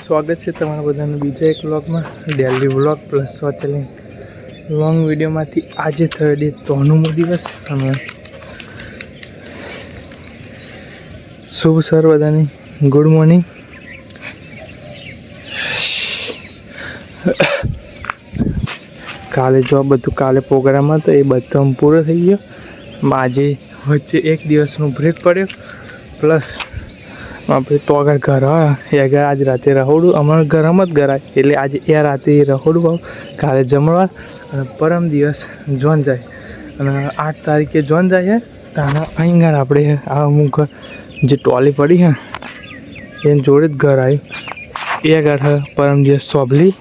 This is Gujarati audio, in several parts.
સ્વાગત છે તમારા બધાનું બીજા એક વ્લોગમાં daily vlog plus challenge long વિડીયોમાંથી આજે થયો ડે 3મો દિવસ અને શુભ સર બધાની ગુડ મોર્નિંગ। કાલે જો બધું કાલે પ્રોગ્રામ હતો એ બધો પૂરો થઈ ગયો। આજે વચ્ચે એક દિવસનો બ્રેક પડ્યો પ્લસ આપણે તો આગળ ઘર આગળ આજ રાતે રહોડું અમારા ઘરમાં જ ઘરાય એટલે આજે એ રાતે રહોડું ભાવ કાલે જમવા અને પરમ દિવસ જોન જાય અને 8 તારીખે જોન જાય તાના અહીં ઘર આપણે આ અમુક જે ટોલી પડી હે એની જોડે જ ઘર આવ્યું એ ઘર પરમ દિવસ સોંભલી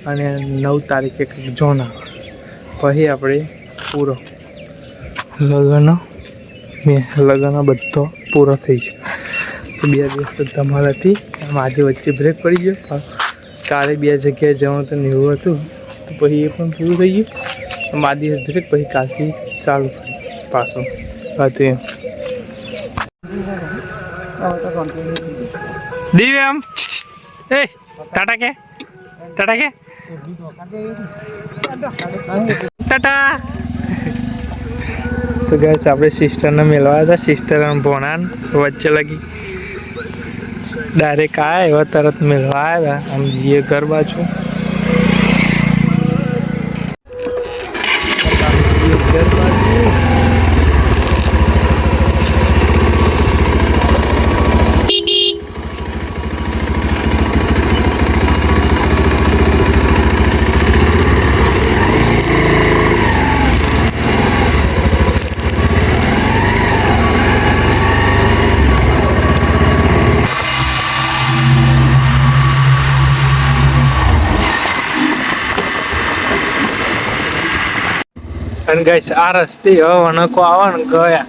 અને 9 તારીખે જોન આવે પછી આપણે પૂરો લગ્ન બધો પૂરો થઈ ગયો। તો 2 દિવસ તો ધમાલ હતી। આજે વચ્ચે બ્રેક પડી ગયો કાલે 2 જગ્યાએ જવાનું તો એવું હતું તો પછી એ પણ પૂરું થઈ ગયું। 5 દિવસ બ્રેક પછી કાલથી ચાલુ પાછું હતું દિવ્યામ એ ટાટા કે ટાટા। તો ગાઈસ આપણે સિસ્ટરને મેળવા હતા સિસ્ટર અને ભોણાન વચ્ચે લગી ડાયરેક્ટ આયા એવા તરત મેળવા આવ્યા હતા આમ જઈએ ઘર બાજુ અને ગાઈસ આ રસ્તે હવે વણકો આવે ને ગયા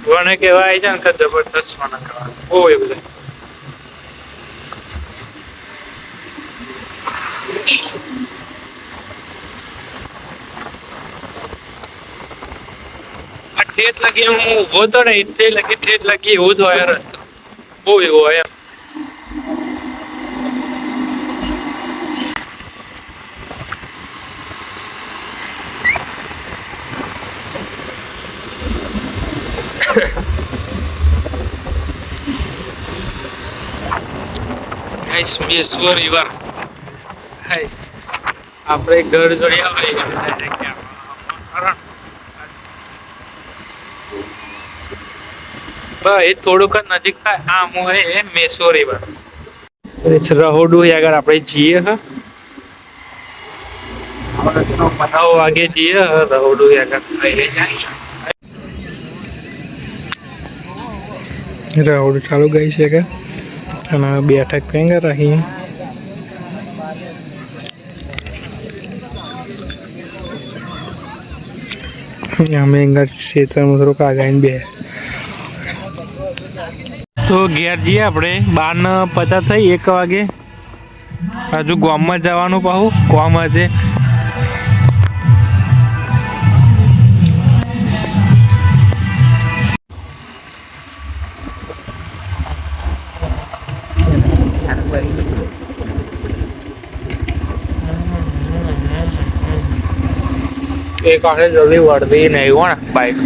વણક એવા આવી જાય ને કે જબરદસ્ત વણક આવે બહુ એવું ઠેઠ લગી હું ઉભો તો ને એટલે લગી ઠેઠ લગી એવું જ હોય રસ્તો બહુ એવું હોય એમ। ગાઈસ મેશ્વર રિવર હાય આપણે ઘર જોડ્યા હોય એ થોડુંક નજીક થાય આ હું હે મેશ્વર રિવર રહોડું આગળ આપણે જઈએ બનાવ વાગે જઈએ રહોડું આગળ રહોડું ચાલુ ગઈ છે કે અને બેઠક પેંગ રહી અમે ક્ષેત્રમાં થોડુંક આગાઈને બે તો ઘેર જઈએ આપણે 12:50 થઈ 1 વાગે હજુ ગામમાં જવાનું પાછું કોમ હશે એક આખે જલ્દી વળતી નહીં કોણ બાઈક